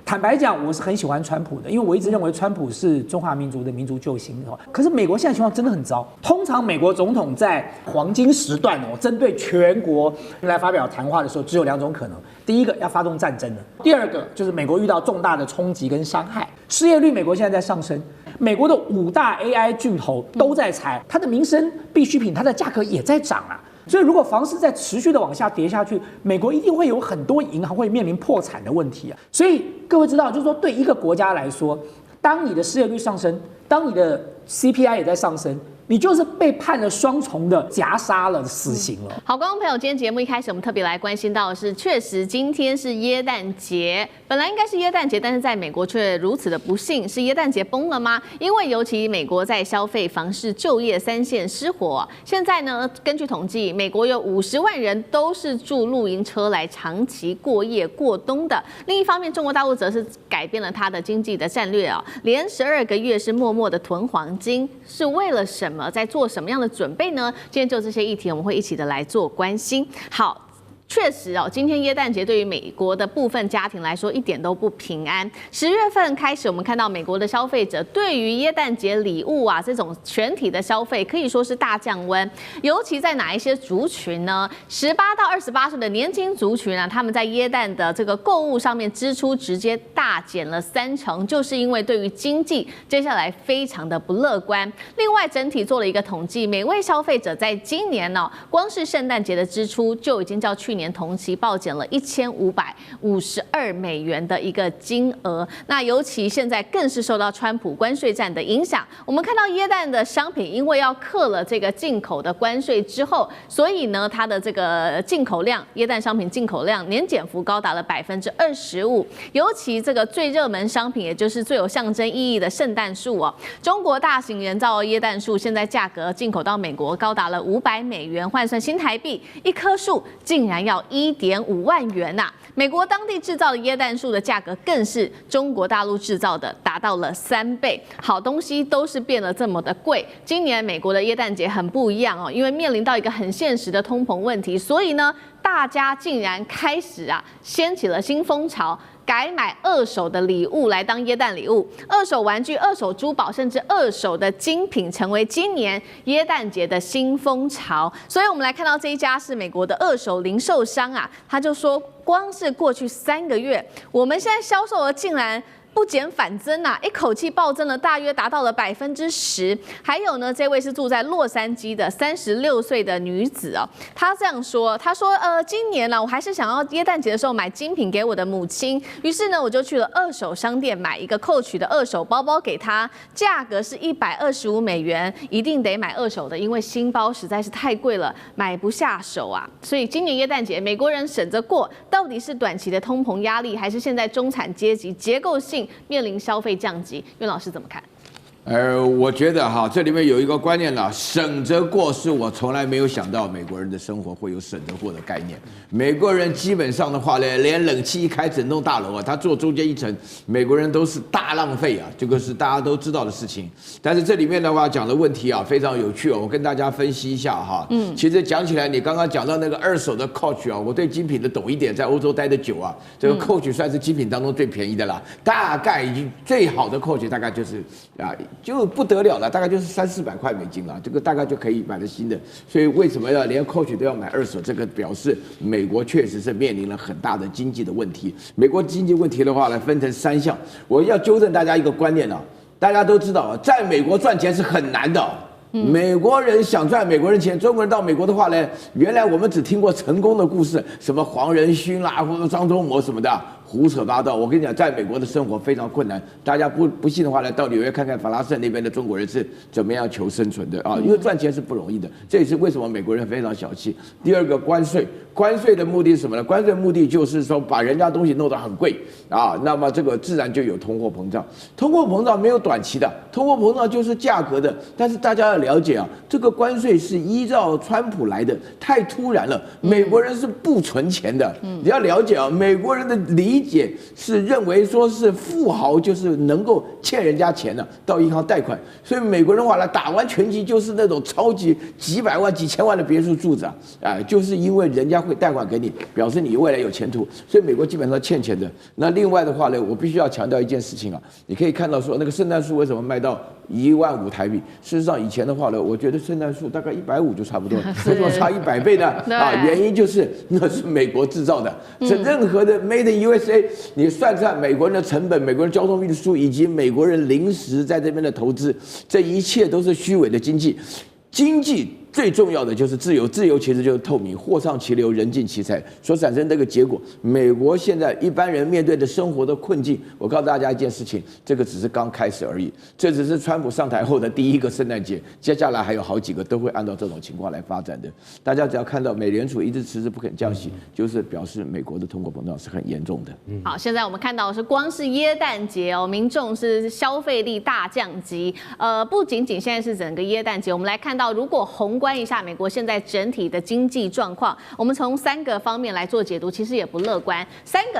坦白讲，我是很喜欢川普的，因为我一直认为川普是中华民族的民族救星。可是美国现在情况真的很糟。通常美国总统在黄金时段针对全国来发表谈话的时候，只有2种可能：第一个要发动战争了；第二个就是美国遇到重大的冲击跟伤害，失业率美国现在在上升。美国的5大 AI 巨头都在裁，它的民生必需品，它的价格也在涨啊。所以，如果房市再持续的往下跌下去，美国一定会有很多银行会面临破产的问题啊。所以各位知道，就是说，对一个国家来说，当你的失业率上升，当你的 CPI 也在上升，你就是被判了双重的夹杀了，死刑了。好，观众朋友，今天节目一开始我们特别来关心到的是，确实今天是耶诞节，本来应该是耶诞节，但是在美国却如此的不幸，是耶诞节崩了吗？因为尤其美国在消费、房市、就业3线失火，现在呢，根据统计，美国有50万人都是住露营车来长期过夜过冬的。另一方面，中国大陆则是改变了它的经济的战略连12个月是默默的囤黄金，是为了什么？在做什么样的准备呢？今天就这些议题，我们会一起的来做关心。好。确实今天耶诞节对于美国的部分家庭来说一点都不平安。10月份开始，我们看到美国的消费者对于耶诞节礼物这种全体的消费可以说是大降温。尤其在哪一些族群呢？18到28岁的年轻族群他们在耶诞的这个购物上面支出直接大减了30%，就是因为对于经济接下来非常的不乐观。另外，整体做了一个统计，每位消费者在今年光是圣诞节的支出就已经较去年同期暴减了1552美元的一个金额。那尤其现在更是受到川普关税战的影响。我们看到耶诞的商品，因为要课了这个进口的关税之后，所以呢，它的这个进口量，耶诞商品进口量年减幅高达了25%。尤其这个最热门商品，也就是最有象征意义的圣诞树中国大型人造耶诞树现在价格进口到美国高达了500美元，换算新台币，1棵树竟然要1.5万元美国当地制造的耶诞树的价格更是中国大陆制造的达到了3倍。好东西都是变得这么的贵。今年美国的耶诞节很不一样因为面临到一个很现实的通膨问题，所以呢，大家竟然开始掀起了新风潮。改买2手的礼物来当耶诞礼物，2手玩具、2手珠宝，甚至2手的精品，成为今年耶诞节的新风潮。所以，我们来看到这一家是美国的2手零售商他就说，光是过去3个月，我们现在销售额竟然不减反增一口气暴增了，大约达到了10%。还有呢，这位是住在洛杉矶的36岁的女子她这样说，她说今年我还是想要耶诞节的时候买精品给我的母亲，于是呢，我就去了2手商店买一个Coach的2手包包给她，价格是125美元，一定得买2手的，因为新包实在是太贵了，买不下手所以今年耶诞节，美国人省着过，到底是短期的通膨压力，还是现在中产阶级结构性面临消费降级？苑老师怎么看？我觉得这里面有一个观念省着过是我从来没有想到美国人的生活会有省着过的概念。美国人基本上的话呢，连冷气一开，整栋大楼他坐中间一层，美国人都是大浪费这个是大家都知道的事情。但是这里面的话讲的问题非常有趣我跟大家分析一下其实讲起来，你刚刚讲到那个2手的 Coach 我对精品的懂一点，在欧洲待的久这个 Coach 算是精品当中最便宜的啦，大概已经最好的 Coach 大概就是就不得了了，大概就是300-400块美金这个大概就可以买了新的。所以为什么连 Coach 都要买2手？这个表示美国确实是面临了很大的经济的问题。美国经济问题的话呢，分成3项。我要纠正大家一个观念大家都知道在美国赚钱是很难的美国人想赚美国人钱，中国人到美国的话呢，原来我们只听过成功的故事，什么黄仁勋啦，或者张忠谋什么的，胡扯八道。我跟你讲，在美国的生活非常困难。大家不信的话呢，到纽约看看法拉盛那边的中国人是怎么样求生存的因为赚钱是不容易的。这也是为什么美国人非常小气。第二个，关税的目的是什么呢？关税目的就是说把人家东西弄得很贵那么这个自然就有通货膨胀。通货膨胀没有短期的，通货膨胀就是价格的。但是大家要了解这个关税是依照川普来的，太突然了。美国人是不存钱的，你要了解美国人的理理解是认为说是富豪就是能够欠人家钱的，到银行贷款，所以美国人话呢，打完拳击就是那种超级几百万、几千万的别墅住着啊，就是因为人家会贷款给你，表示你未来有前途，所以美国基本上欠钱的。那另外的话呢，我必须要强调一件事情啊，你可以看到说那个圣诞树为什么卖到15000台币？事实上以前的话呢，我觉得圣诞树大概150就差不多，为什么差100倍呢？啊，原因就是那是美国制造的，这任何的 Made in USA， 你算美国人的成本、美国人交通运输以及美国人临时在这边的投资，这一切都是虚伪的经济。经济最重要的就是自由，自由其实就是透明，货上其流，人尽其才所产生这个结果。美国现在一般人面对的生活的困境，我告诉大家一件事情，这个只是刚开始而已，这只是川普上台后的第一个圣诞节，接下来还有好几个都会按照这种情况来发展的。大家只要看到美联储一直迟迟不肯降息，就是表示美国的通货膨胀是很严重的。好，现在我们看到的是光是耶诞节哦，民众是消费力大降级。不仅仅现在是整个耶诞节，我们来看到，如果宏观一下美国现在整体的经济状况，我们从3个方面来做解读，其实也不乐观。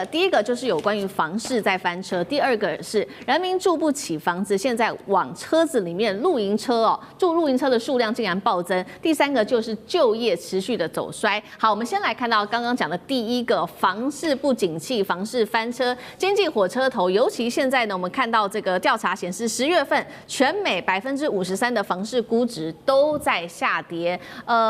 第一个就是有关于房市在翻车，第二个是人民住不起房子，现在往车子里面露营车哦，住露营车的数量竟然暴增。第3个就是就业持续的走衰。好，我们先来看到刚刚讲的第一个，房市不景气，房市翻车，经济火车头。尤其现在呢，我们看到这个调查显示，10月份全美53%的房市估值都在下跌。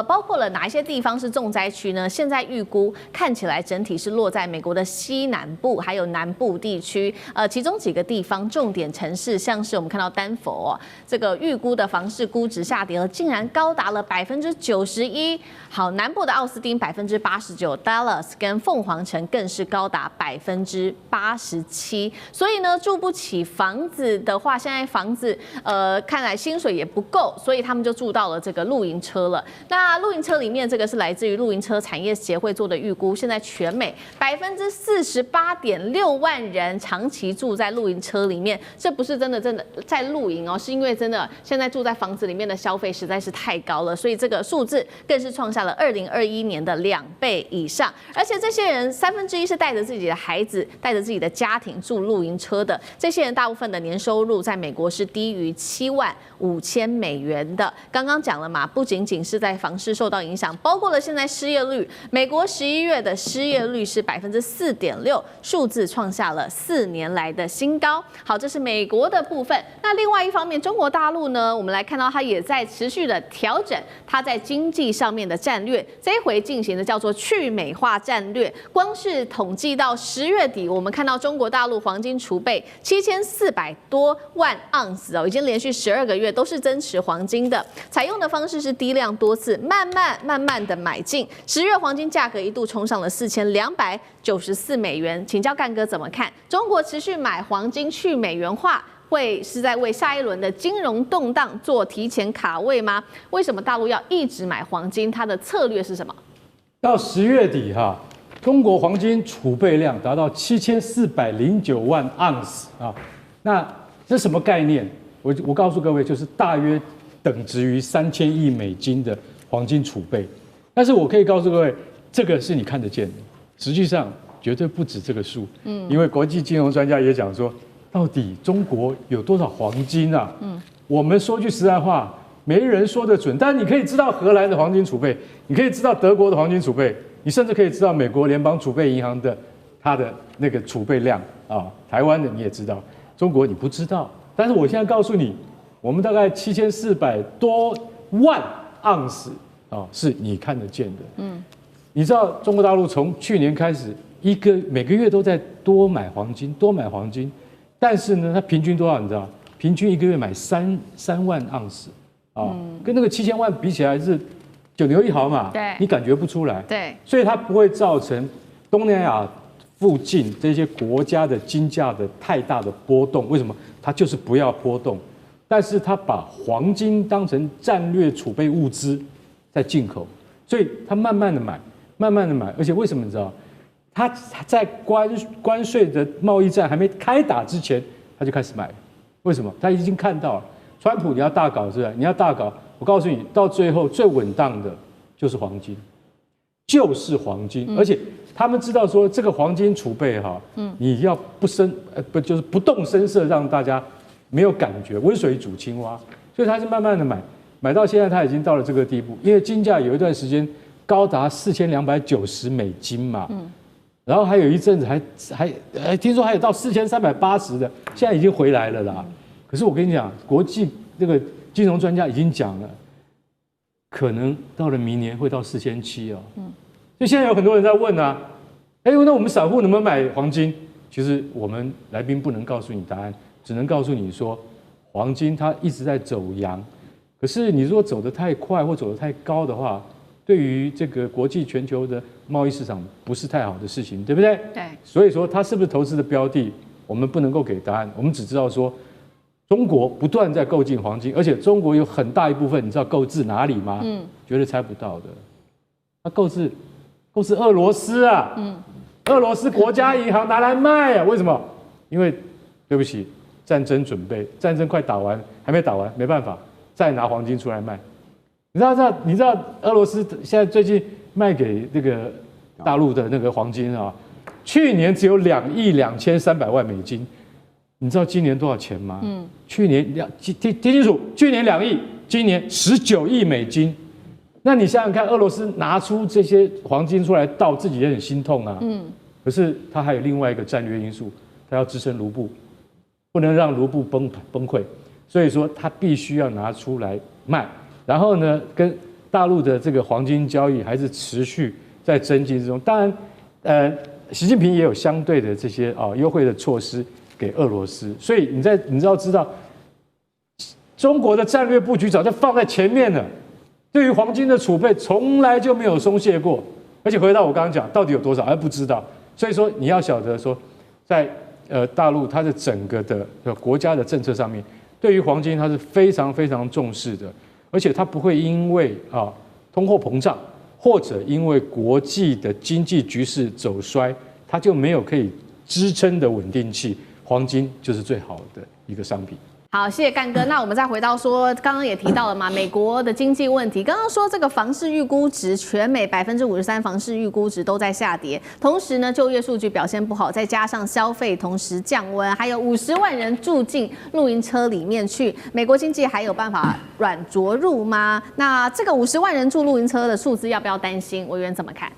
包括了哪一些地方是重灾区呢？现在预估看起来整体是落在美国的西南部还有南部地区。其中几个地方重点城市，像是我们看到丹佛这个预估的房市估值下跌了，竟然高达了91%。好，南部的奥斯汀89%，Dallas 跟凤凰城更是高达87%。所以呢，住不起房子的话，现在房子看来薪水也不够，所以他们就住到了这个露营车了。那露营车里面，这个是来自于露营车产业协会做的预估，现在全美48.6万人长期住在露营车里面，这不是真的在露营哦，是因为真的现在住在房子里面的消费实在是太高了，所以这个数字更是创下了2021年的2倍以上。而且这些人1/3是带着自己的孩子、带着自己的家庭住露营车的，这些人大部分的年收入在美国是低于$75,000的。刚刚讲了嘛，不仅仅是在房市受到影响，包括了现在失业率，美国11月的失业率是4.6%，数字创下了4年来的新高。好，这是美国的部分。那另外一方面，中国大陆呢，我们来看到它也在持续的调整它在经济上面的战略，这一回进行的叫做去美化战略。光是统计到10月底，我们看到中国大陆黄金储备7400多万盎司哦，已经连续12个月都是增持黄金的。采用的方式是低量多次，慢慢的买进。10月黄金价格一度冲上了$4294。请教干哥怎么看？中国持续买黄金去美元化，会是在为下一轮的金融动荡做提前卡位吗？为什么大陆要一直买黄金？它的策略是什么？到10月底中国黄金储备量达到7409万盎司啊，那这什么概念？我告诉各位，就是大约等值于3000亿美金的黄金储备。但是我可以告诉各位，这个是你看得见的，实际上绝对不止这个数。因为国际金融专家也讲说，到底中国有多少黄金啊？我们说句实在话，没人说得准。但是你可以知道荷兰的黄金储备，你可以知道德国的黄金储备，你甚至可以知道美国联邦储备银行的它的那个储备量啊。台湾的你也知道，中国你不知道。但是我现在告诉你，我们大概7400多万盎司啊，是你看得见的。你知道中国大陆从去年开始，每个月都在多买黄金，但是呢，它平均多少？你知道？平均一个月买3万盎司啊，跟那个7000万比起来是9牛1毫嘛，对，你感觉不出来。对，所以它不会造成东南亚附近这些国家的金价的太大的波动。为什么？它就是不要波动，但是它把黄金当成战略储备物资在进口，所以它慢慢的买，而且为什么你知道？它在关税的贸易战还没开打之前，它就开始买。为什么？他已经看到了，川普你要大搞是不是？你要大搞，我告诉你，到最后最稳当的就是黄金，而且他们知道说这个黄金储备哈，你要就是不动声色让大家没有感觉，温水煮青蛙，所以他是慢慢的买到现在他已经到了这个地步，因为金价有一段时间高达$4290嘛，然后还有一阵子还听说还有到4380的，现在已经回来了啦。可是我跟你讲，国际那个金融专家已经讲了，可能到了明年会到4700哦。所以现在有很多人在问啊，那我们散户能不能买黄金？其实我们来宾不能告诉你答案，只能告诉你说，黄金它一直在走阳，可是你如果走得太快或走得太高的话，对于这个国际全球的贸易市场不是太好的事情，对不对？对。所以说它是不是投资的标的，我们不能够给答案，我们只知道说，中国不断在购进黄金，而且中国有很大一部分，你知道购自哪里吗？绝对猜不到的。它购自俄罗斯啊，俄罗斯国家银行拿来卖啊，为什么？因为对不起，战争准备，战争快打完，还没打完，没办法，再拿黄金出来卖。你知道俄罗斯现在最近卖给那个大陆的那个黄金啊，去年只有$2.23亿，你知道今年多少钱吗？去年听清楚，去年2亿，今年$19亿。那你想想看，俄罗斯拿出这些黄金出来倒，自己也很心痛啊。可是它还有另外一个战略因素，它要支撑卢布，不能让卢布崩溃，所以说它必须要拿出来卖。然后呢，跟大陆的这个黄金交易还是持续在增进之中。当然，习近平也有相对的这些优惠的措施给俄罗斯。所以你知道，中国的战略布局早就放在前面了。对于黄金的储备，从来就没有松懈过。而且回到我刚刚讲，到底有多少还不知道。所以说你要晓得说，在大陆它的整个的国家的政策上面，对于黄金它是非常非常重视的。而且它不会因为通货膨胀或者因为国际的经济局势走衰，它就没有可以支撑的稳定器。黄金就是最好的一个商品。好，谢谢干哥。那我们再回到说，刚刚也提到了嘛，美国的经济问题。刚刚说这个房市预估值，全美53%房市预估值都在下跌。同时呢，就业数据表现不好，再加上消费同时降温，还有50万人住进露营车里面去，美国经济还有办法软着陆吗？那这个50万人住露营车的数字要不要担心？委员怎么看？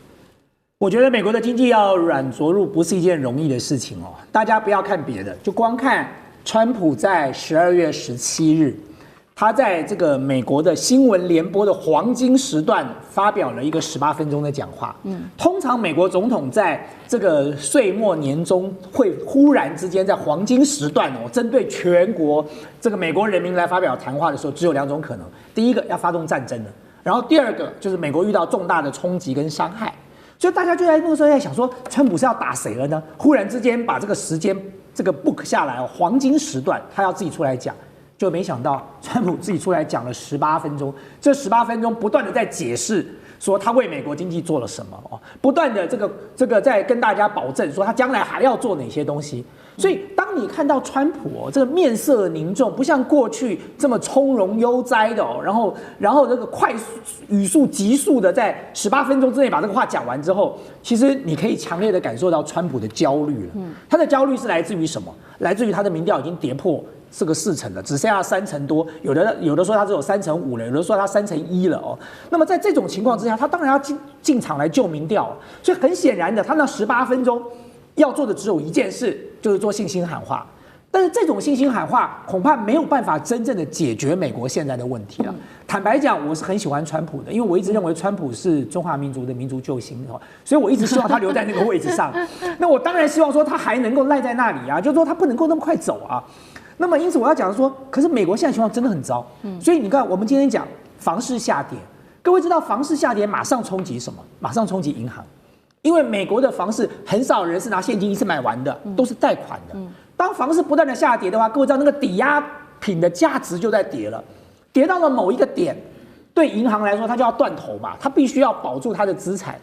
我觉得美国的经济要软着陆不是一件容易的事情哦。大家不要看别的，就光看川普在12月17日，他在这个美国的新闻联播的黄金时段发表了一个18分钟的讲话。通常美国总统在这个岁末年终会忽然之间在黄金时段针对全国这个美国人民来发表谈话的时候，只有2种可能：第一个要发动战争了，然后第二个就是美国遇到重大的冲击跟伤害。所以大家就在那个时候在想说，川普是要打谁了呢？忽然之间把这个时间这个 book 下来黄金时段，他要自己出来讲，就没想到川普自己出来讲了18分钟，这18分钟不断的在解释说他为美国经济做了什么不断的这个在跟大家保证说他将来还要做哪些东西。所以当你看到川普这个面色凝重，不像过去这么从容悠哉的然后这个快速语速急速的在18分钟之内把这个话讲完之后，其实你可以强烈的感受到川普的焦虑了。他的焦虑是来自于什么？来自于他的民调已经跌破这个4成了，只剩下3成多，有的说他只有3成5了，有的说他3成1了那么在这种情况之下，他当然要进场来救民调，所以很显然的，他那18分钟要做的只有一件事，就是做信心喊话。但是这种信心喊话恐怕没有办法真正的解决美国现在的问题了。坦白讲，我是很喜欢川普的，因为我一直认为川普是中华民族的民族救星所以我一直希望他留在那个位置上。那我当然希望说他还能够赖在那里啊，就是说他不能够那么快走啊。那么因此我要讲说，可是美国现在情况真的很糟。所以你看，我们今天讲房市下跌，各位知道房市下跌马上冲击什么？马上冲击银行。因为美国的房市很少人是拿现金一次买完的，都是贷款的。当房市不断的下跌的话，各位知道那个抵押品的价值就在跌了，跌到了某一个点，对银行来说它就要断头嘛，它必须要保住它的资产。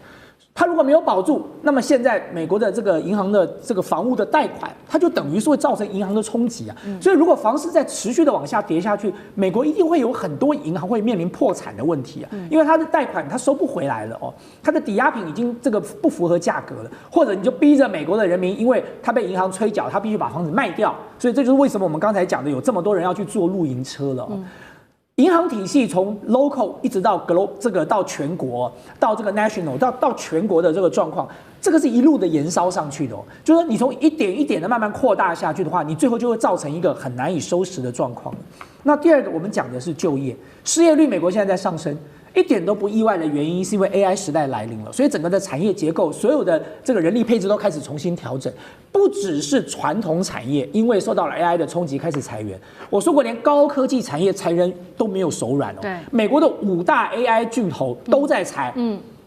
它如果没有保住，那么现在美国的这个银行的这个房屋的贷款，它就等于是会造成银行的冲击啊。所以如果房市再持续的往下跌下去，美国一定会有很多银行会面临破产的问题啊，因为它的贷款它收不回来了哦，它的抵押品已经这个不符合价格了，或者你就逼着美国的人民，因为他被银行催缴，他必须把房子卖掉，所以这就是为什么我们刚才讲的有这么多人要去做露营车了哦。银行体系从 local 一直到 这个到全国，到这个 national 到全国的这个状况，这个是一路的延烧上去的哦。就是说你从一点一点的慢慢扩大下去的话，你最后就会造成一个很难以收拾的状况。那第二个，我们讲的是就业，失业率美国现在在上升。一点都不意外的原因，是因为 AI 时代来临了，所以整个的产业结构，所有的这个人力配置都开始重新调整。不只是传统产业，因为受到了 AI 的冲击，开始裁员。我说过，连高科技产业裁人都没有手软哦。对，美国的5大 AI 巨头都在裁。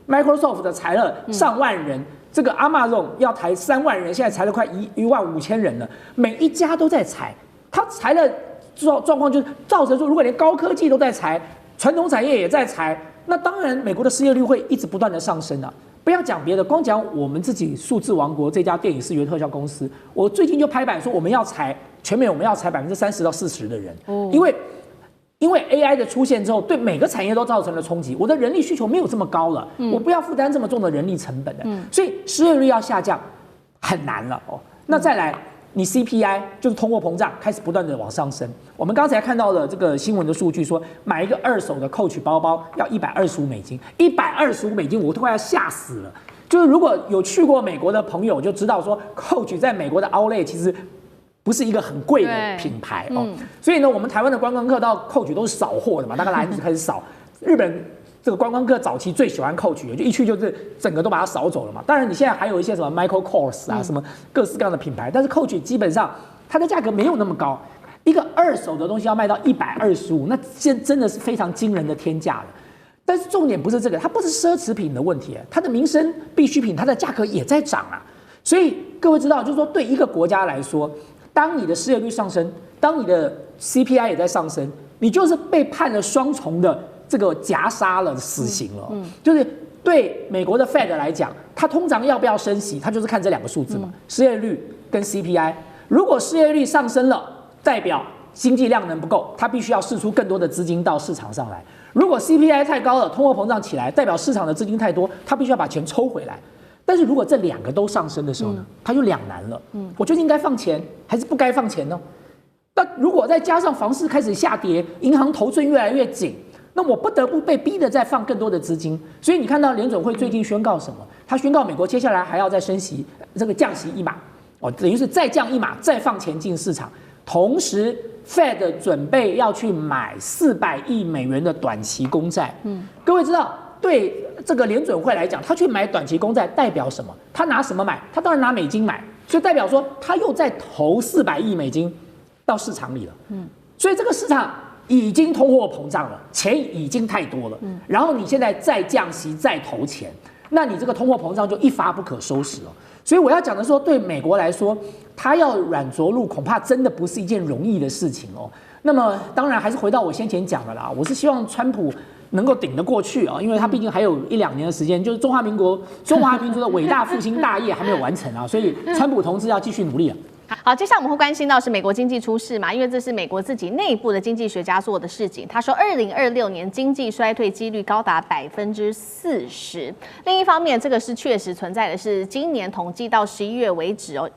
Microsoft 的裁了上万人，这个 Amazon 要裁3万人，现在裁了快15000人了，每一家都在裁。他裁的状况就是造成说，如果连高科技都在裁。传统产业也在裁，那当然美国的失业率会一直不断的上升啊！不要講別的，光講我們自己數字王國這家電影視覺特效公司，我最近就拍板說我們要裁全美，我們要裁30%到40%的人，因為 AI 的出現之後，對每個產業都造成了衝擊，我的人力需求沒有這麼高了，我不要負擔這麼重的人力成本的，所以失業率要下降很難了哦。那再來。你 CPI 就是通貨膨脹開始不斷的往上升。我們剛才看到了這個新聞的數據，說買一個二手的 Coach 包包要$125，$125我都快要嚇死了。就是如果有去過美國的朋友就知道說 ，Coach 在美國的 Outlet 其實不是一個很貴的品牌哦。所以呢，我們台灣的觀光客到 Coach 都是掃貨的嘛，大概來就開始掃。日本這個觀光客早期最喜歡 Coach， 就一去就是整個都把它掃走了嘛。當然你現在還有一些什麼 Michael Kors 啊，什麼各式各樣的品牌，但是 Coach 基本上它的價格沒有那麼高，一個二手的東西要賣到125，那真的是非常驚人的天價了。但是重點不是這個，它不是奢侈品的問題，它的民生必需品它的價格也在漲啊。所以各位知道，就是說對一個國家來說，當你的失業率上升，當你的 CPI 也在上升，你就是被判了雙重的這個夾殺了死刑了，就是對美國的 Fed 來講，它通常要不要升息，它就是看這兩個數字嘛，失業率跟 CPI。如果失業率上升了，代表經濟量能不夠，它必須要釋出更多的資金到市場上來。如果 CPI 太高了，通貨膨脹起來，代表市場的資金太多，它必須要把錢抽回來。但是如果這兩個都上升的時候呢，它就兩難了。我究竟該放錢還是不該放錢呢？那如果再加上房市開始下跌，銀行頭寸越來越緊，那我不得不被逼的再放更多的資金。所以你看到聯準會最近宣告什麼？他宣告美國接下來還要再升息，這個降息一碼，等於是再降一碼，再放錢進市場。同時 ，Fed 準備要去買400億美元的短期公債。各位知道，對這個聯準會來講，他去買短期公債代表什麼？他拿什麼買？他當然拿美金買，所以代表說他又再投400億美金到市場裡了。所以這個市場已經通貨膨脹了，錢已經太多了。然後你現在再降息再投錢，那你這個通貨膨脹就一發不可收拾了。所以我要講的說，對美國來說，它要軟着陸，恐怕真的不是一件容易的事情哦。那麼當然還是回到我先前講的啦，我是希望川普能夠頂得過去啊，因為他畢竟還有1-2年的時間，就是中華民族的偉大復興大業還沒有完成啊，所以川普同志要繼續努力啊。好，接下來我們會關心到是美國經濟出事嘛，因為這是美國自己內部的經濟學家做的事情。他說，2026年經濟衰退幾率高達40%。另一方面，這個是確實存在的是，今年統計到11月為止哦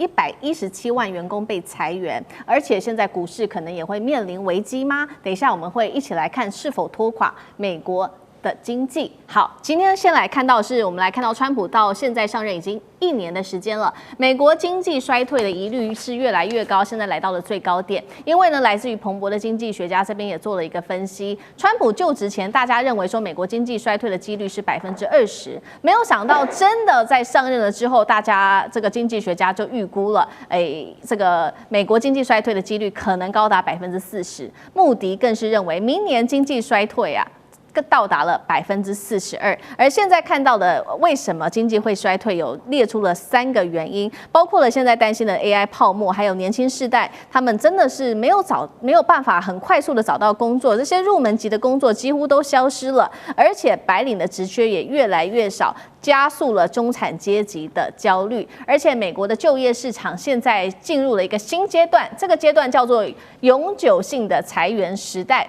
，117萬員工被裁員，而且現在股市可能也會面臨危機嗎？等一下我們會一起來看是否拖垮美國的經濟。好，今天先來看到的是，我們來看到川普到現在上任已經1年的時間了，美國經濟衰退的疑慮是越來越高，現在來到了最高點。因為呢，來自於彭博的經濟學家這邊也做了一個分析，川普就職前，大家認為說美國經濟衰退的幾率是20%，沒有想到真的在上任了之後，大家這個經濟學家就預估了，這個美國經濟衰退的幾率可能高達40%。穆迪更是認為明年經濟衰退啊，到达了42%，而现在看到的为什么经济会衰退，有列出了3个原因，包括了现在担心的 AI 泡沫，还有年轻世代他们真的是没有办法很快速的找到工作，这些入门级的工作几乎都消失了，而且白领的职缺也越来越少，加速了中产阶级的焦虑。而且美国的就业市场现在进入了一个新阶段，这个阶段叫做永久性的裁员时代。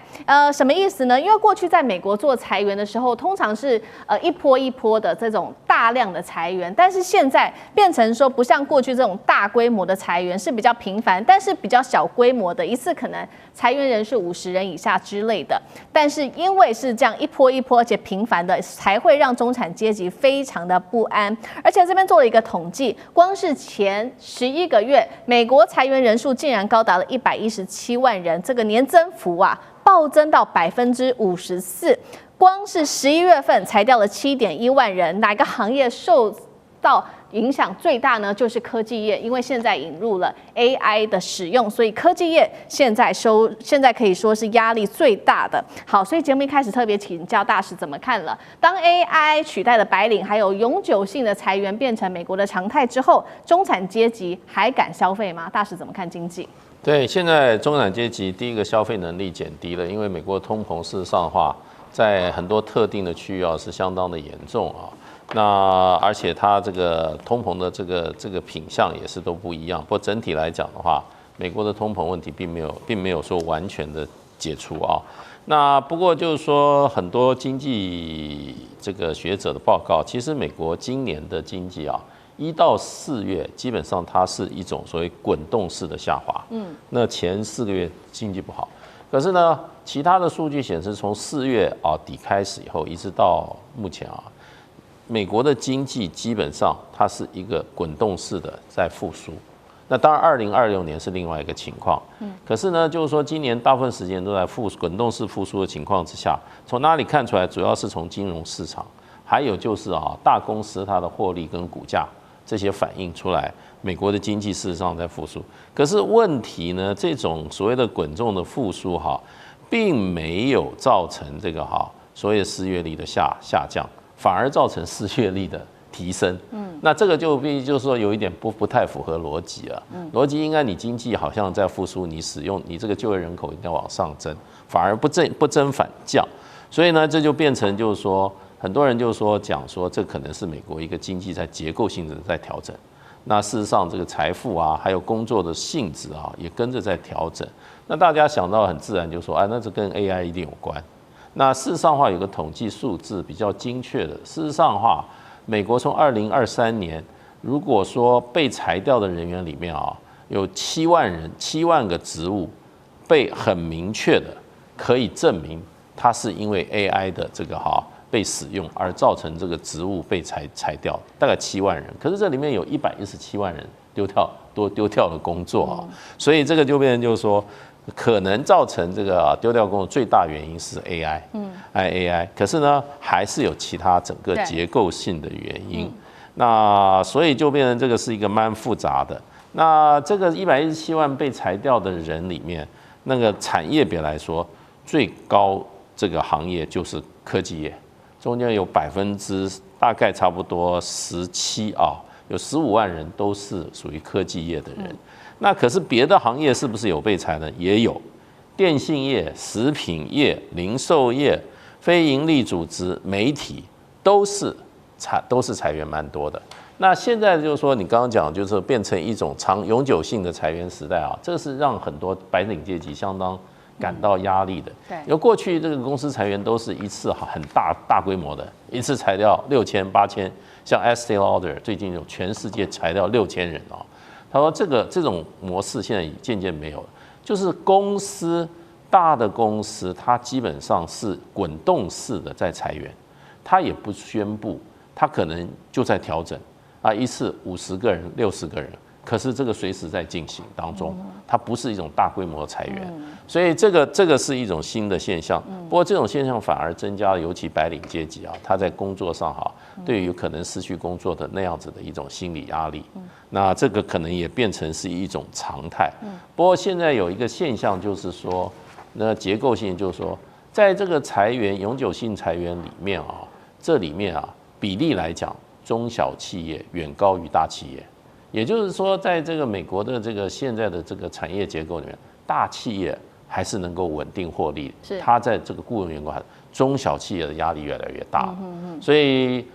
什么意思呢？因为过去在美国做裁员的时候，通常是一波一波的这种大量的裁员，但是现在变成说不像过去这种大规模的裁员是比较频繁，但是比较小规模的，一次可能裁员人数50人以下之类的。但是因为是这样一波一波而且频繁的，才会让中产阶级非常的不安。而且这边做了一个统计，光是前11个月，美国裁员人数竟然高达了117万人，这个年增幅啊暴增到54%。光是11月份裁掉了7.1万人，哪个行业受到影响最大呢？就是科技业，因为现在引入了 AI 的使用，所以科技业现在可以说是压力最大的。好，所以节目一开始特别请教大使怎么看了？当 AI 取代了白领，还有永久性的裁员变成美国的常态之后，中产阶级还敢消费吗？大使怎么看经济？对，现在中产阶级第一个消费能力减低了，因为美国通膨事实上的话，在很多特定的区域是相当的严重啊。那而且它这个通膨的这个品项也是都不一样。不过整体来讲的话，美国的通膨问题并没有说完全的解除啊。那不过就是说，很多经济这个学者的报告，其实美国今年的经济1到4月基本上它是一种所谓滚动式的下滑。那前4个月经济不好，可是呢，其他的数据显示，从4月底开始以后，一直到目前美国的经济基本上它是一个滚动式的在复苏。那当然，2026年是另外一个情况。可是呢，就是说今年大部分时间都在滚动式复苏的情况之下，从哪里看出来？主要是从金融市场，还有就是大公司它的获利跟股价这些反映出来，美国的经济事实上在复苏。可是问题呢，这种所谓的滚动的复苏并没有造成这个所谓的失业率的下降。反而造成失业率的提升，那这个就必须就是说有一点不太符合逻辑了。逻辑应该你经济好像在复苏，你这个就业人口应该往上增，反而不增反降，所以呢，这就变成就是说，很多人就是说讲说这可能是美国一个经济在结构性的在调整。那事实上这个财富还有工作的性质也跟着在调整。那大家想到很自然就说，那这跟 AI 一定有关。那事实上的话，有个统计数字比较精确的。事实上的话，美国从2023年，如果说被裁掉的人员里面有7万个职务被很明确的可以证明，它是因为 AI 的这个被使用而造成这个职务被裁掉，大概7万人。可是这里面有117万人丢掉了工作所以这个就变成就是说，可能造成这个丢掉工作最大原因是 AI，可是呢，还是有其他整个结构性的原因。那所以就变成这个是一个蛮复杂的。那这个117万被裁掉的人里面，那个产业别来说，最高这个行业就是科技业，中间有大概差不多17有15万人都是属于科技业的人。那可是别的行业是不是有被裁呢？也有，电信业、食品业、零售业、非营利组织、媒体都是裁员蛮多的。那现在就是说，你刚刚讲就是变成一种永久性的裁员时代这是让很多白领阶级相当感到压力的。对，因为过去这个公司裁员都是一次很大规模的，一次裁掉6000、8000，像 Estee Lauder 最近有全世界裁掉6000人他说这种模式现在渐渐没有了，就是大的公司，它基本上是滚动式的在裁员，它也不宣布，它可能就在调整一次50个人、60个人，可是这个随时在进行当中，它不是一种大规模的裁员，所以这个是一种新的现象。不过这种现象反而增加了，尤其白领阶级他在工作上对于可能失去工作的那样子的一种心理压力，那这个可能也变成是一种常态。不过现在有一个现象就是说，那结构性就是说，在这个裁员永久性裁员里面啊，这里面啊比例来讲，中小企业远高于大企业。也就是说，在这个美国的这个现在的这个产业结构里面，大企业还是能够稳定获利，它在这个雇佣员工，中小企业的压力越来越大。所以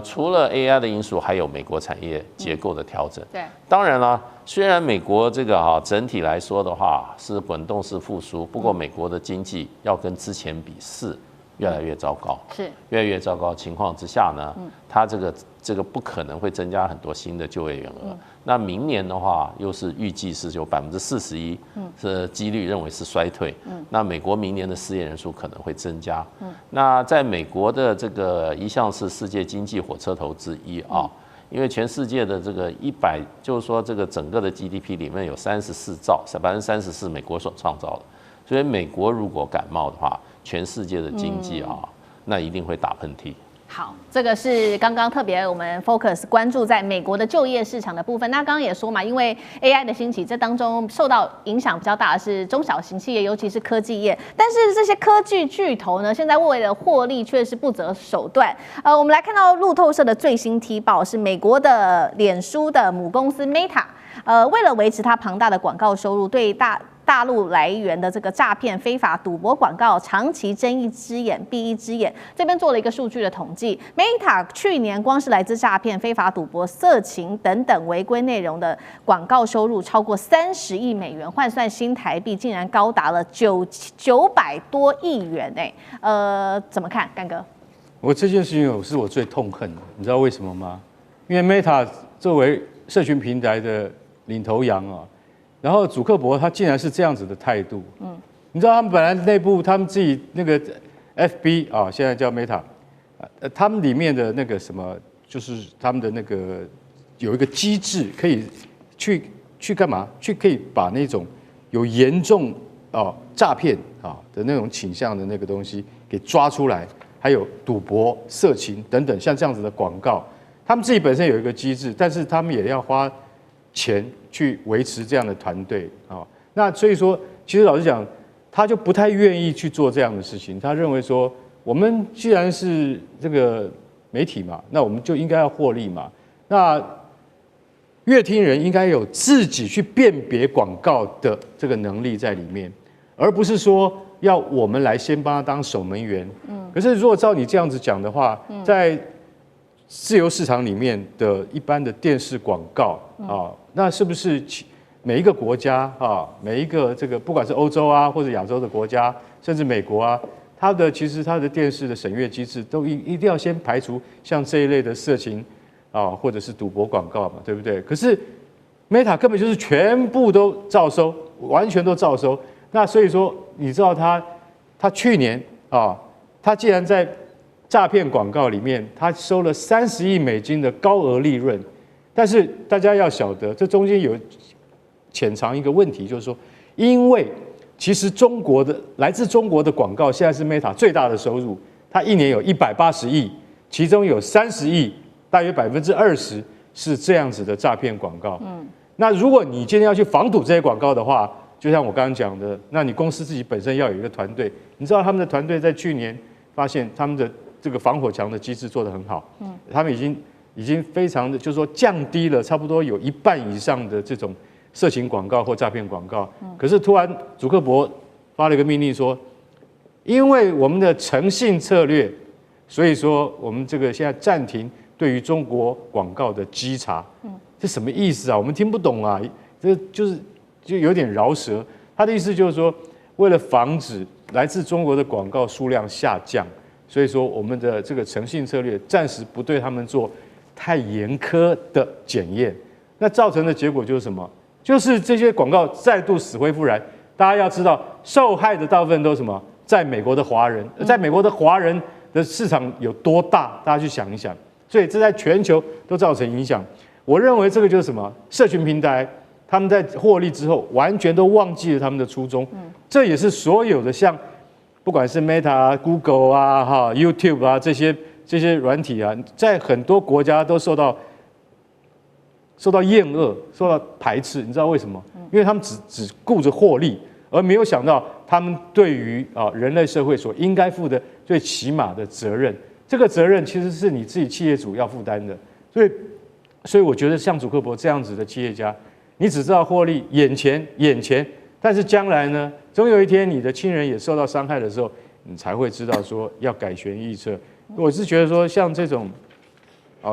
除了 AI 的因素，还有美国产业结构的调整。对，当然了，虽然美国这个整体来说的话是滚动式复苏，不过美国的经济要跟之前比是越来越糟糕，是越来越糟糕情况之下呢，它这个不可能会增加很多新的就业员额。那明年的话，又是预计是有41%是几率认为是衰退。那美国明年的失业人数可能会增加。那在美国的这个一向是世界经济火车头之一啊，因为全世界的这个100，就是说这个整个的 GDP 里面有34兆，34%美国所创造的。所以美国如果感冒的话，全世界的经济那一定会打喷嚏。好，这个是刚刚特别我们 focus 关注在美国的就业市场的部分。那刚刚也说嘛，因为 AI 的兴起，这当中受到影响比较大的是中小型企业，尤其是科技业。但是这些科技巨头呢，现在为了获利却是不择手段。我们来看到路透社的最新踢爆是美国的脸书的母公司 Meta，为了维持它庞大的广告收入，对大陆来源的这个诈骗、非法赌博广告长期睁一只眼闭一只眼。这边做了一个数据的统计 ，Meta 去年光是来自诈骗、非法赌博、色情等等违规内容的广告收入超过30亿美元，换算新台币竟然高达了900多亿元怎么看，干哥？我这件事情是我最痛恨的，你知道为什么吗？因为 Meta 作为社群平台的领头羊然后祖克伯他竟然是这样子的态度，你知道他们本来内部他们自己那个 FB 现在叫 Meta，他们里面的那个什么，就是他们的那个有一个机制可以去干嘛？可以把那种有严重诈骗的那种倾向的那个东西给抓出来，还有赌博、色情等等像这样子的广告，他们自己本身有一个机制，但是他们也要花钱去维持这样的团队那所以说，其实老实讲，他就不太愿意去做这样的事情。他认为说，我们既然是这个媒体嘛，那我们就应该要获利嘛。那乐听人应该有自己去辨别广告的这个能力在里面，而不是说要我们来先帮他当守门员。可是如果照你这样子讲的话，在自由市场里面的一般的电视广告那是不是每一个国家每一个这个不管是欧洲或者亚洲的国家，甚至美国其实它的电视的审阅机制都一定要先排除像这一类的色情或者是赌博广告嘛，对不对？可是 Meta 根本就是全部都照收，完全都照收。那所以说，你知道他去年他竟然在诈骗广告里面，他收了30亿美金的高额利润，但是大家要晓得，这中间有潜藏一个问题，就是说，因为其实来自中国的广告现在是 Meta 最大的收入，它一年有180亿，其中有30亿，大约20%是这样子的诈骗广告。那如果你今天要去防堵这些广告的话，就像我刚刚讲的，那你公司自己本身要有一个团队，你知道他们的团队在去年发现他们的这个防火墙的机制做得很好，他们已经非常的，就是说降低了差不多有1半以上的这种色情广告或诈骗广告。可是突然祖克伯发了一个命令说，因为我们的诚信策略，所以说我们这个现在暂停对于中国广告的稽查。这什么意思啊？我们听不懂啊，这就有点饶舌。他的意思就是说，为了防止来自中国的广告数量下降，所以说我们的这个诚信策略暂时不对他们做太严苛的检验。那造成的结果就是什么？就是这些广告再度死灰复燃。大家要知道，受害的大部分都是什么？在美国的华人，在美国的华人的市场有多大？大家去想一想。所以这在全球都造成影响。我认为这个就是什么？社群平台他们在获利之后，完全都忘记了他们的初衷。这也是所有的像不管是 Meta、Google YouTube 这些软体在很多国家都受到厌恶、受到排斥。你知道为什么？因为他们只顾着获利，而而没有想到他们对于人类社会所应该负的最起码的责任。这个责任其实是你自己企业主要负担的。所以我觉得像祖克伯这样子的企业家，你只知道获利眼前，但是将来呢，总有一天你的亲人也受到伤害的时候，你才会知道说要改弦易辙。我是觉得说像这种，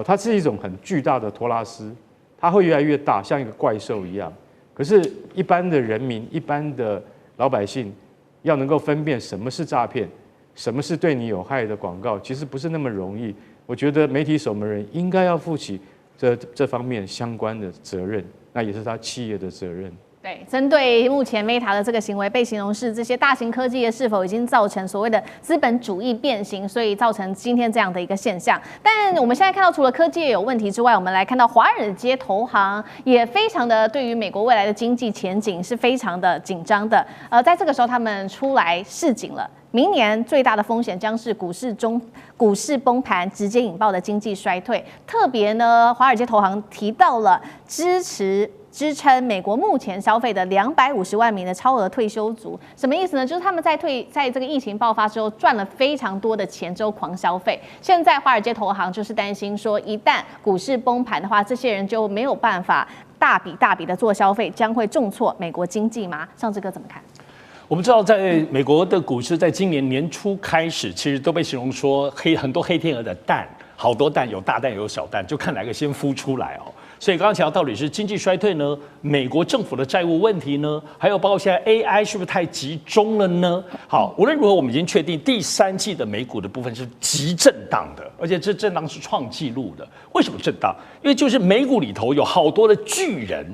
它是一种很巨大的托拉斯，它会越来越大，像一个怪兽一样。可是，一般的人民、一般的老百姓，要能够分辨什么是诈骗，什么是对你有害的广告，其实不是那么容易。我觉得媒体守门人应该要负起这方面相关的责任，那也是他企业的责任。对，针对目前 Meta 的这个行为被形容是这些大型科技业是否已经造成所谓的资本主义变形，所以造成今天这样的一个现象。但我们现在看到，除了科技业有问题之外，我们来看到华尔街投行也非常的对于美国未来的经济前景是非常的紧张的。在这个时候，他们出来示警了。明年最大的风险将是股市崩盘，直接引爆的经济衰退。特别呢，华尔街投行提到了支撑美国目前消费的250万名的超额退休族，什么意思呢？就是他们在这个疫情爆发之后赚了非常多的钱之后狂消费。现在华尔街投行就是担心说，一旦股市崩盘的话，这些人就没有办法大笔的做消费，将会重挫美国经济吗？上志哥怎么看？我们知道，在美国的股市，在今年年初开始，其实都被形容说很多黑天鹅的蛋，好多蛋，有大蛋有小蛋，就看哪个先孵出来哦。所以刚刚讲到底是经济衰退呢，美国政府的债务问题呢，还有包括现在 AI 是不是太集中了呢？好，无论如何，我们已经确定第3季的美股的部分是极震荡的，而且这震荡是创纪录的。为什么震荡？因为就是美股里头有好多的巨人。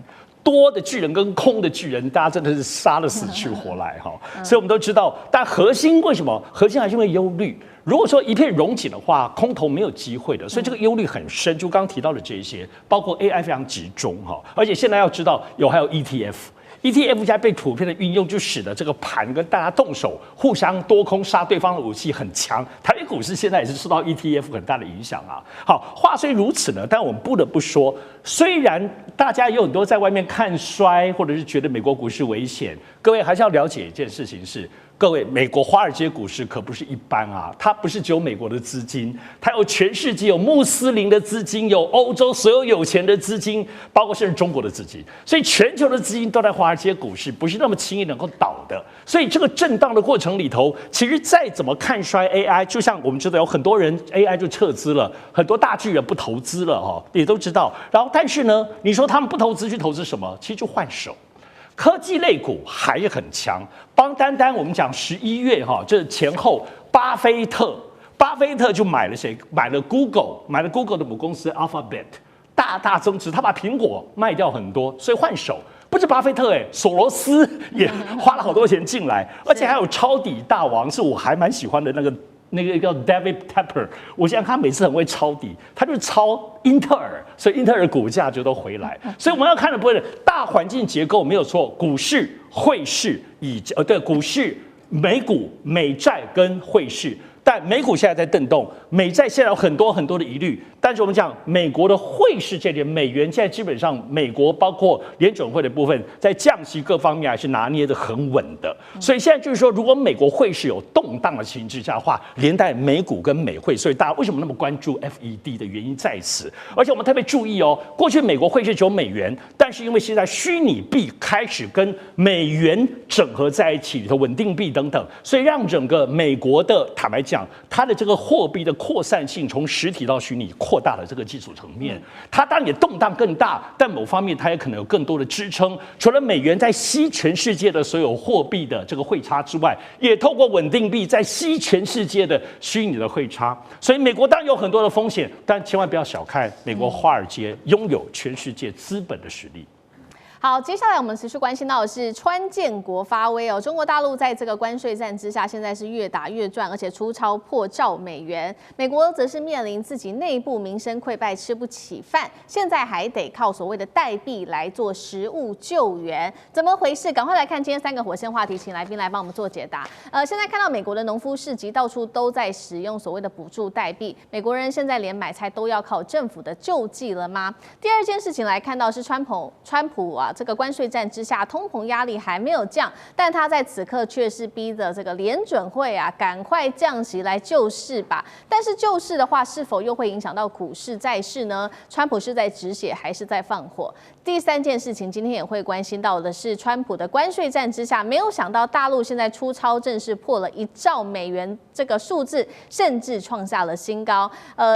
多的巨人跟空的巨人，大家真的是杀得死去活来哈，所以我们都知道，但核心为什么？核心还是因为忧虑。如果说一片荣景的话，空头没有机会的，所以这个忧虑很深。就刚刚提到的这些，包括 AI 非常集中哈，而且现在要知道还有 ETF 现在被普遍的运用，就使得这个盘跟大家动手，互相多空杀对方的武器很强。台北股市现在也是受到 ETF 很大的影响啊。好，话虽如此呢，但我们不得不说，虽然大家有很多在外面看衰，或者是觉得美国股市危险，各位还是要了解一件事情是。各位，美国华尔街股市可不是一般啊，它不是只有美国的资金，它有全世界，有穆斯林的资金，有欧洲所有有钱的资金，包括甚至中国的资金，所以全球的资金都在华尔街股市，不是那么轻易能够倒的。所以这个震荡的过程里头，其实再怎么看衰 AI， 就像我们知道有很多人 AI 就撤资了，很多大巨人不投资了哈，也都知道。然后但是呢，你说他们不投资去投资什么？其实就换手。科技类股还很强，单我们讲11月哈，这前后，巴菲特就买了谁？买了 Google 的母公司 Alphabet， 大增值，他把苹果卖掉很多，所以换手。不止巴菲特索罗斯也花了好多钱进来，而且还有抄底大王，是我还蛮喜欢的那个叫 David Tepper， 我想他每次很会抄底，他就是抄英特尔，所以英特尔股价就都回来。所以我们要看的不是大环境结构没有错，股市、汇市股市、美股、美债跟汇市。但美股现在在震动，美债现在有很多的疑虑。但是我们讲美国的汇市这点，美元现在基本上美国包括联准会的部分，在降息各方面还是拿捏得很稳的。所以现在就是说，如果美国汇市有动荡的情形之下的话，连带美股跟美汇，所以大家为什么那么关注 FED 的原因在此。而且我们特别注意哦，过去美国汇市只有美元，但是因为现在虚拟币开始跟美元整合在一起，里头稳定币等等，所以让整个美国的坦白讲，它的这个货币的扩散性从实体到虚拟扩大了这个基础层面，它当然也动荡更大，但某方面它也可能有更多的支撑。除了美元在吸全世界的所有货币的这个汇差之外，也透过稳定币在吸全世界的虚拟的汇差。所以美国当然有很多的风险，但千万不要小看美国华尔街拥有全世界资本的实力。好，接下来我们持续关心到的是川建国发威哦，中国大陆在这个关税战之下，现在是越打越赚，而且出超破兆美元。美国则是面临自己内部民生溃败，吃不起饭，现在还得靠所谓的代币来做食物救援，怎么回事？赶快来看今天3个火线话题，请来宾来帮我们做解答。现在看到美国的农夫市集到处都在使用所谓的补助代币，美国人现在连买菜都要靠政府的救济了吗？第二件事情来看到是川普了，这个关税战之下，通膨压力还没有降，但他在此刻却是逼着这个联准会啊，赶快降息来救市吧。但是救市的话，是否又会影响到股市、债市呢？川普是在止血还是在放火？第三件事情，今天也会关心到的是，川普的关税战之下，没有想到大陆现在出超正式破了1兆美元这个数字，甚至创下了新高。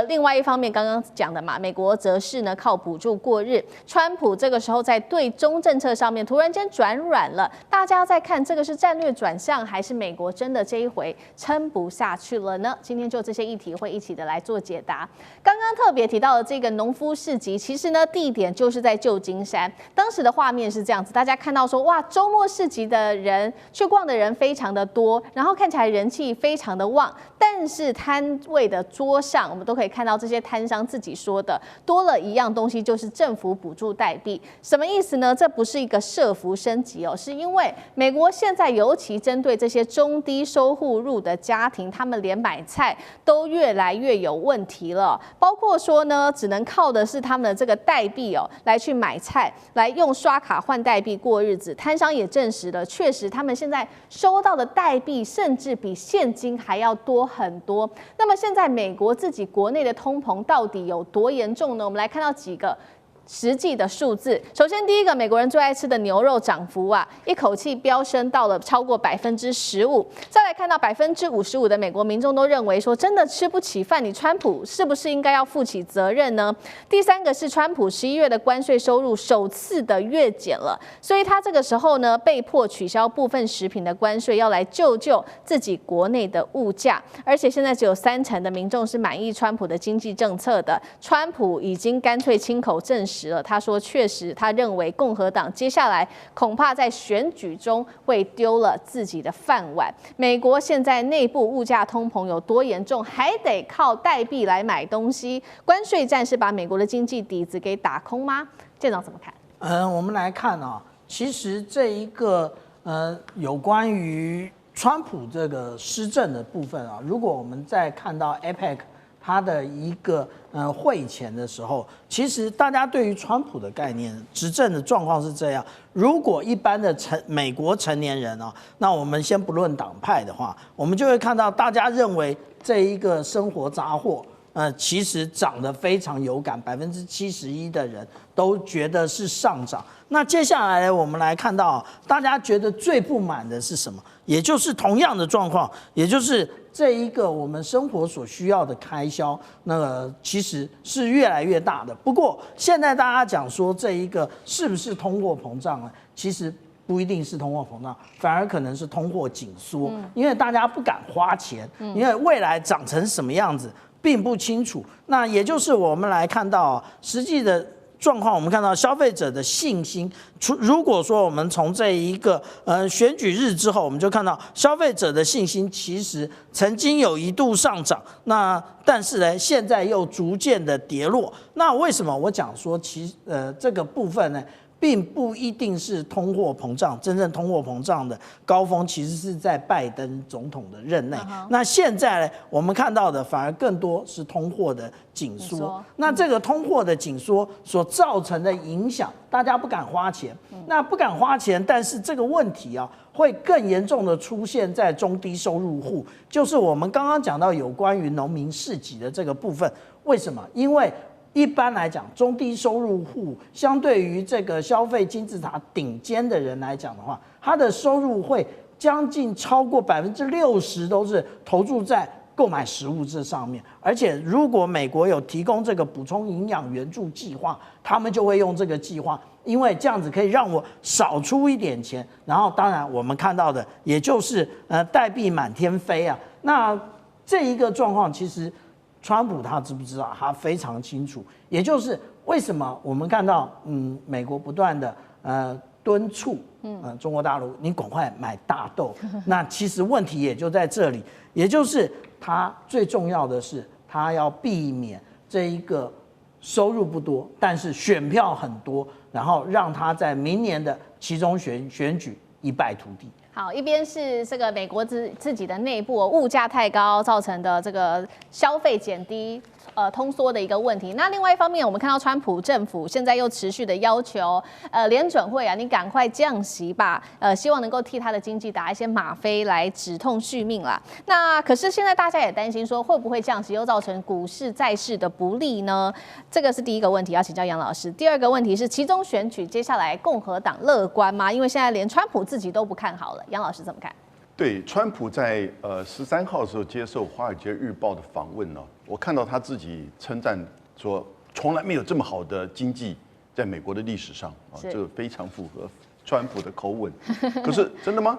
另外一方面，刚刚讲的嘛，美国则是呢靠补助过日，川普这个时候在对中政策上面突然间转软了，大家在看这个是战略转向，还是美国真的这一回撑不下去了呢？今天就这些议题会一起的来做解答。刚刚特别提到的这个农夫市集，其实呢地点就是在旧金山，当时的画面是这样子，大家看到说哇，周末市集的人去逛的人非常的多，然后看起来人气非常的旺，但是摊位的桌上，我们都可以看到这些摊商自己说的，多了一样东西，就是政府补助代币。什么意思呢？这不是一个社福升级哦，是因为美国现在尤其针对这些中低收户入的家庭，他们连买菜都越来越有问题了，包括说呢，只能靠的是他们的这个代币哦来去买菜，来用刷卡换代币过日子。摊商也证实了，确实他们现在收到的代币甚至比现金还要多很多。那么现在美国自己国内的通膨到底有多严重呢？我们来看到几个实际的数字。首先，第一个，美国人最爱吃的牛肉涨幅啊，一口气飙升到了超过15%。再来看到55%的美国民众都认为说，真的吃不起饭，你川普是不是应该要负起责任呢？第三个是川普11月的关税收入首次的月减了，所以他这个时候呢，被迫取消部分食品的关税，要来救自己国内的物价。而且现在只有30%的民众是满意川普的经济政策的，川普已经干脆亲口证实了，他说确实，他认为共和党接下来恐怕在选举中会丢了自己的饭碗。美国现在内部物价通膨有多严重，还得靠代币来买东西。关税战是把美国的经济底子给打空吗？舰长怎么看？我们来看啊，其实这一个有关于川普这个施政的部分啊，如果我们再看到 APEC 它的一个会前的时候，其实大家对于川普的概念，执政的状况是这样：如果一般的美国成年人啊，那我们先不论党派的话，我们就会看到大家认为这一个生活杂货。其实涨得非常有感，71%的人都觉得是上涨。那接下来我们来看到，大家觉得最不满的是什么？也就是同样的状况，也就是这一个我们生活所需要的开销，那个其实是越来越大的。不过现在大家讲说这一个是不是通货膨胀呢？其实不一定是通货膨胀，反而可能是通货紧缩，因为大家不敢花钱，因为未来长成什么样子并不清楚。那也就是我们来看到实际的状况，我们看到消费者的信心。如果说我们从这一个选举日之后，我们就看到消费者的信心其实曾经有一度上涨，那但是呢，现在又逐渐的跌落。那为什么我讲说这个部分呢？并不一定是通货膨胀，真正通货膨胀的高峰其实是在拜登总统的任内。那现在呢，我们看到的反而更多是通货的紧缩。那这个通货的紧缩所造成的影响，大家不敢花钱。那不敢花钱，但是这个问题啊，会更严重的出现在中低收入户，就是我们刚刚讲到有关于农民市集的这个部分。为什么？因为一般来讲，中低收入户相对于这个消费金字塔顶尖的人来讲的话，他的收入会将近超过60%都是投注在购买食物这上面。而且如果美国有提供这个补充营养援助计划，他们就会用这个计划，因为这样子可以让我少出一点钱。然后当然我们看到的也就是代币满天飞啊。那这一个状况其实川普他知不知道？他非常清楚，也就是为什么我们看到美国不断的敦促中国大陆你赶快买大豆。那其实问题也就在这里，也就是他最重要的是他要避免这一个收入不多，但是选票很多，然后让他在明年的期中选举一败涂地。好，一边是这个美国自己的内部物价太高造成的这个消费减低，通缩的一个问题。那另外一方面，我们看到川普政府现在又持续的要求联准会啊，你赶快降息吧，希望能够替他的经济打一些吗啡来止痛续命啦。那可是现在大家也担心说，会不会降息又造成股市债市的不利呢？这个是第一个问题，要请教杨老师。第二个问题是，期中选举接下来共和党乐观吗？因为现在连川普自己都不看好了，杨老师怎么看？对，川普在13号的时候接受《华尔街日报》的访问呢，我看到他自己称赞说，从来没有这么好的经济在美国的历史上啊，这个非常符合川普的口吻。可是真的吗？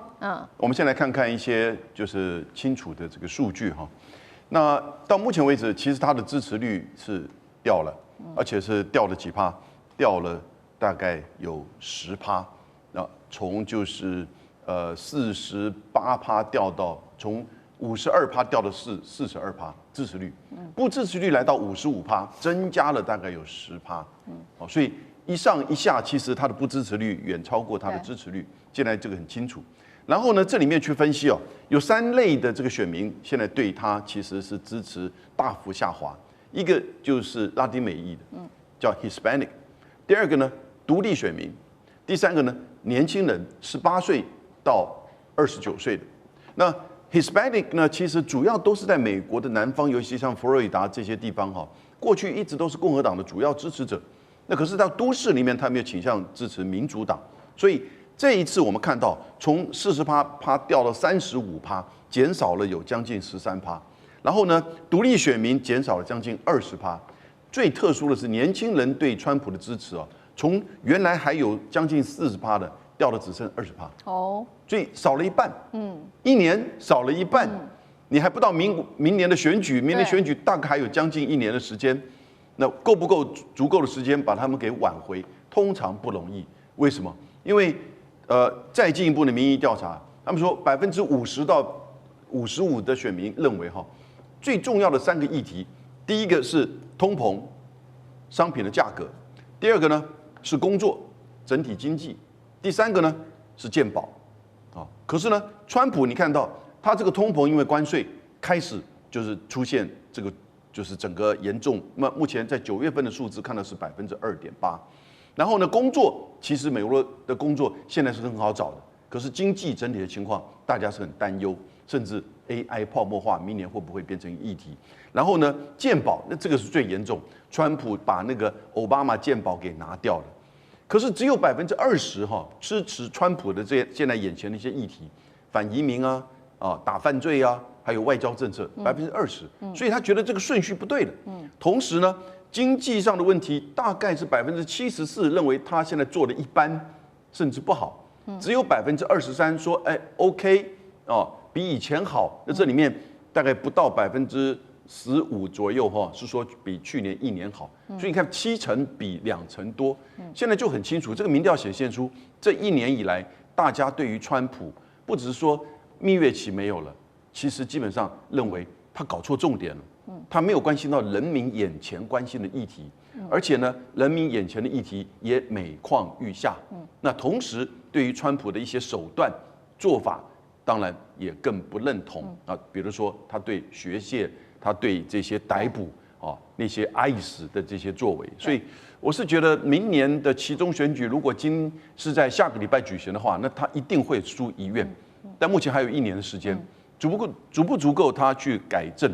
我们先来看看一些就是清楚的这个数据哈。那到目前为止，其实他的支持率是掉了，而且是掉了几趴，掉了大概有10%。那从就是48%掉到从52%掉到42%支持率，不支持率来到55%，增加了大概有10%。所以一上一下，其实它的不支持率远超过它的支持率，现在这个很清楚。然后呢，这里面去分析有3类的这个选民现在对他其实是支持大幅下滑，一个就是拉丁美裔的，叫 Hispanic， 第二个呢独立选民，第三个呢年轻人18岁到29岁的。那 Hispanic 呢，其实主要都是在美国的南方，尤其像佛罗里达这些地方过去一直都是共和党的主要支持者。那可是到都市里面，他们又倾向支持民主党。所以这一次我们看到，从40%掉到35%，减少了有将近13%。然后呢，独立选民减少了将近20%。最特殊的是，年轻人对川普的支持从原来还有将近40%的，掉了只剩20%。所以少了一半。一年少了一半。你还不到明年的选举，明年选举大概还有将近1年的时间。那够不够足够的时间把他们给挽回？通常不容易。为什么？因为再进一步的民意调查，他们说50%到55%的选民认为最重要的3个议题，第一个是通膨，商品的价格；第二个呢是工作，整体经济；第三个呢是健保。可是呢，川普你看到他这个通膨因为关税开始就是出现这个就是整个严重。那目前在9月份的数字看到是2.8%。然后呢，工作其实美国的工作现在是很好找的，可是经济整体的情况大家是很担忧，甚至 AI 泡沫化明年会不会变成议题？然后呢，健保那这个是最严重，川普把那个奥巴马健保给拿掉了，可是只有20%支持川普的这些现在眼前的一些议题，反移民打犯罪还有外交政策20%，所以他觉得这个顺序不对的。同时呢，经济上的问题大概是74%认为他现在做的一般，甚至不好，只有23%说OK 比以前好。那这里面大概不到15%左右是说比去年1年好。所以你看70%比2成多，现在就很清楚，这个民调显现出这1年以来，大家对于川普不只是说蜜月期没有了，其实基本上认为他搞错重点了。他没有关心到人民眼前关心的议题，而且呢，人民眼前的议题也每况愈下。那同时，对于川普的一些手段做法，当然也更不认同比如说他对学界，他对这些逮捕那些ICE的这些作为。所以我是觉得，明年的期中选举如果是在下个礼拜举行的话，那他一定会输1院。但目前还有1年的时间，足不足够他去改正？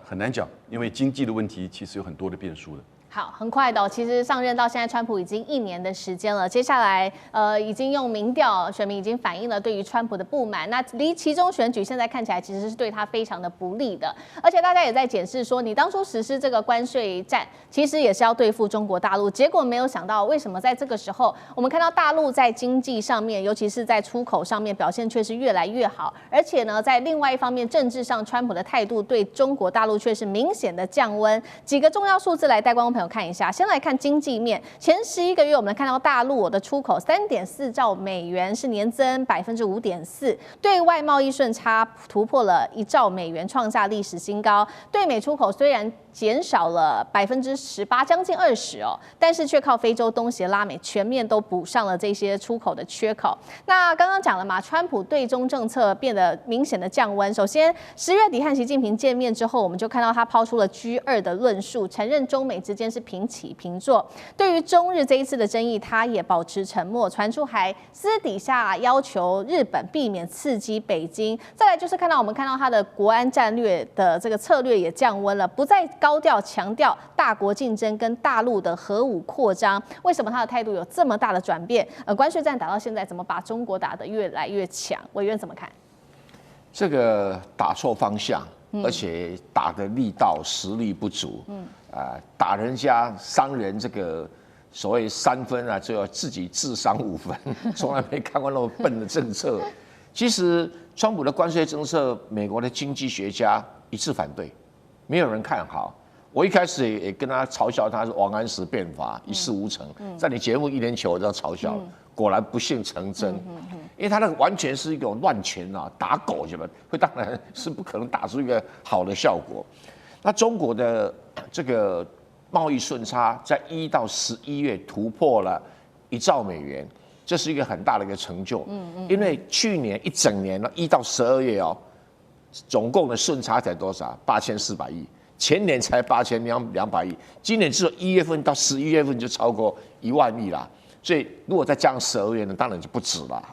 很难讲，因为经济的问题其实有很多的变数的。好，很快的其实上任到现在，川普已经1年的时间了。接下来，已经用民调，选民已经反映了对于川普的不满。那离期中选举现在看起来其实是对他非常的不利的。而且大家也在检视说，你当初实施这个关税战，其实也是要对付中国大陆。结果没有想到，为什么在这个时候，我们看到大陆在经济上面，尤其是在出口上面表现却是越来越好。而且呢，在另外一方面，政治上川普的态度对中国大陆却是明显的降温。几个重要数字来带观众朋友友看一下。先来看经济面，前11个月我们看到大陆的出口3.4兆美元，是年增5.4%，对外贸易顺差突破了1兆美元，创下历史新高。对美出口虽然减少了18%，将近20%哦，但是却靠非洲、东协、拉美全面都补上了这些出口的缺口。那刚刚讲了嘛，川普对中政策变得明显的降温。首先10月底和习近平见面之后，我们就看到他抛出了G2的论述，承认中美之间是平起平坐。对于中日这一次的争议，他也保持沉默，传出还私底下要求日本避免刺激北京。再来就是我们看到他的国安战略的这个策略也降温了，不再高调强调大国竞争跟大陆的核武扩张。为什么他的态度有这么大的转变？关税战打到现在，怎么把中国打得越来越强？委员怎么看？这个打错方向，而且打的力道实力不足，打人家伤人这个所谓3分啊，就要自己自伤5分，从来没看过那么笨的政策。其实川普的关税政策，美国的经济学家一致反对，没有人看好。我一开始也跟他嘲笑他是王安石变法一事无成，在你节目1年前我就要嘲笑，果然不幸成真，因为他那个完全是一种乱拳啊，打狗什么，会当然是不可能打出一个好的效果。那中国的这个贸易顺差在1到11月突破了1兆美元，这是一个很大的一个成就。因为去年一整年呢，1到12月哦，总共的顺差才多少？8400亿。前年才8200亿，今年只有1月份到11月份就超过1万亿啦。所以如果再加上12月呢，当然就不止了。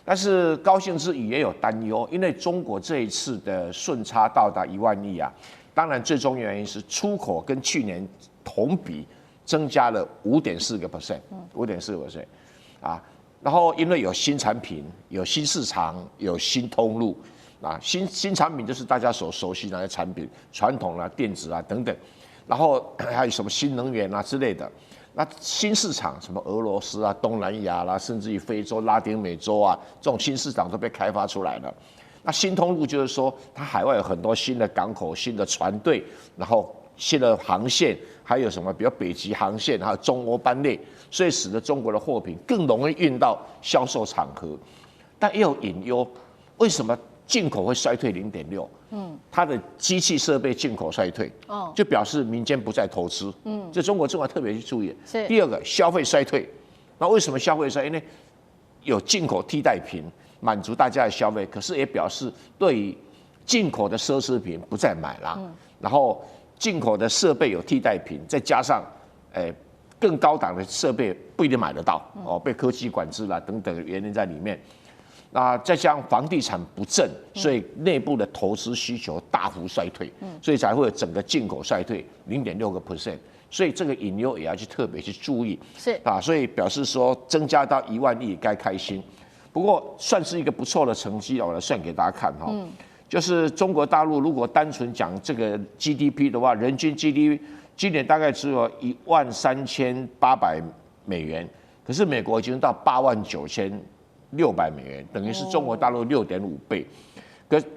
但是高兴之余也有担忧，因为中国这一次的顺差到达1万亿啊，当然最终原因是出口跟去年同比增加了5.4%，5.4%啊。然后因为有新产品、有新市场、有新通路。新产品就是大家所熟悉的那些产品，传统啊、电子啊等等，然后还有什么新能源啊之类的。那新市场什么俄罗斯啊、东南亚啦，甚至于非洲、拉丁美洲啊，这种新市场都被开发出来了。那新通路就是说，它海外有很多新的港口、新的船队，然后新的航线，还有什么比如北极航线，还有中欧班列，所以使得中国的货品更容易运到销售场合。但也有隐忧，为什么？进口会衰退0.6%，它的机器设备进口衰退，就表示民间不再投资，这中国政府特别去注意。第二个，消费衰退，那为什么消费衰退？因为有进口替代品满足大家的消费，可是也表示对于进口的奢侈品不再买了，然后进口的设备有替代品，再加上更高档的设备不一定买得到，被科技管制啦等等的原因在里面。那再加上房地产不振，所以内部的投资需求大幅衰退，所以才会有整个进口衰退0.6%。所以这个隐忧也要去特别去注意。所以表示说增加到1万亿该开心。不过算是一个不错的成绩，我来算给大家看哈。就是中国大陆如果单纯讲这个 GDP 的话，人均 GDP 今年大概只有13800美元，可是美国已经到89600美元，等于是中国大陆6.5倍。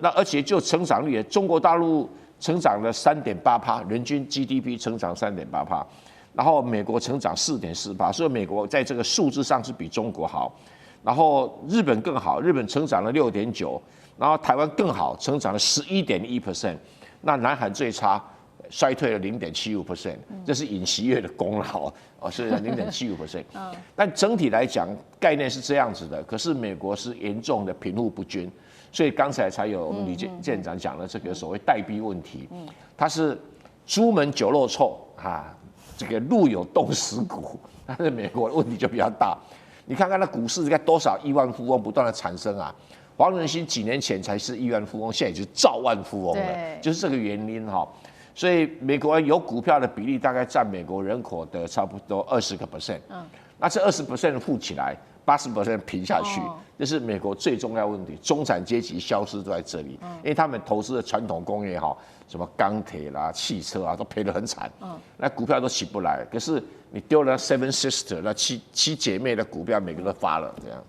那而且就成长率，中国大陆成长了3.8%，人均 GDP 成长3.8%，然后美国成长4.4%，所以美国在这个数字上是比中国好。然后日本更好，日本成长了6.9%，然后台湾更好，成长了11.1%。那南韩最差，衰退了0.75%，这是尹锡悦的功劳是0.75%。但整体来讲，概念是这样子的。可是美国是严重的贫富不均，所以刚才才有我们李舰长讲的这个所谓代币问题，它是朱门酒肉臭这个路有冻死骨，但是美国的问题就比较大。你看看那股市，该多少亿万富翁不断的产生啊！黄仁勋几年前才是亿万富翁，现在已经兆万富翁了，就是这个原因哈。所以美国有股票的比例大概占美国人口的差不多20%，那这20% 富起来，80% 平下去，这是美国最重要的问题。中产阶级消失都在这里，因为他们投资的传统工业什么钢铁啦、汽车啊，都赔得很惨，那股票都起不来。可是你丢了 Seven Sister 那七姐妹的股票，每个都发了这样。